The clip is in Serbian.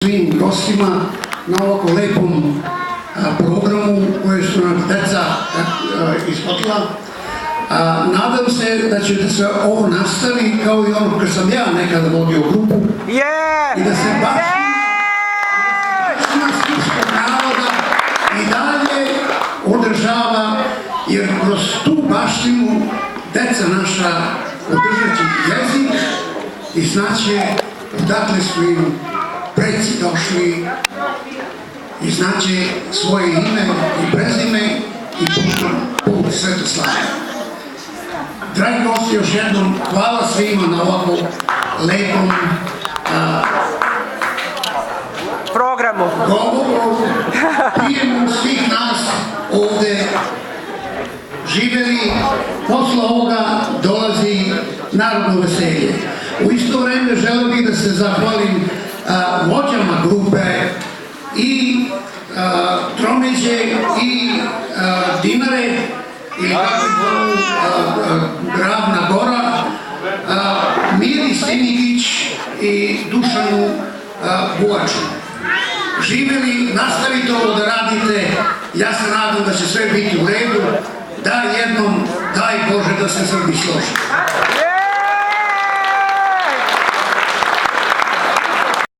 svim gostima na ovako lepom programu koje su nam deca ispotila. Nadam se da će se ovo nastavi kao i ono kad sam ja nekada vodio grupu i da se baština srpskog naroda i dalje održava, jer kroz tu baštinu deca naša održat će jezik i znaće odakle su im preci došli i znaće svoje ime i prezime i put Svetoslavlja. Dragi gosti, još jednom hvala svima na ovako lepom govoru, prijemu svih nas ovde živeli. Posle ovoga dolazi narodno veselje. U isto vreme želeo bih da se zahvalim vođama grupe i Tromeđe i Dinare ili kako je Ravna Gora, Miri Simigić i Dušanu Buvaču. Živeli, nastavite ovo da radite, ja se nadam da će sve biti u redu, da jednom, daj Bože da se Srbi složi.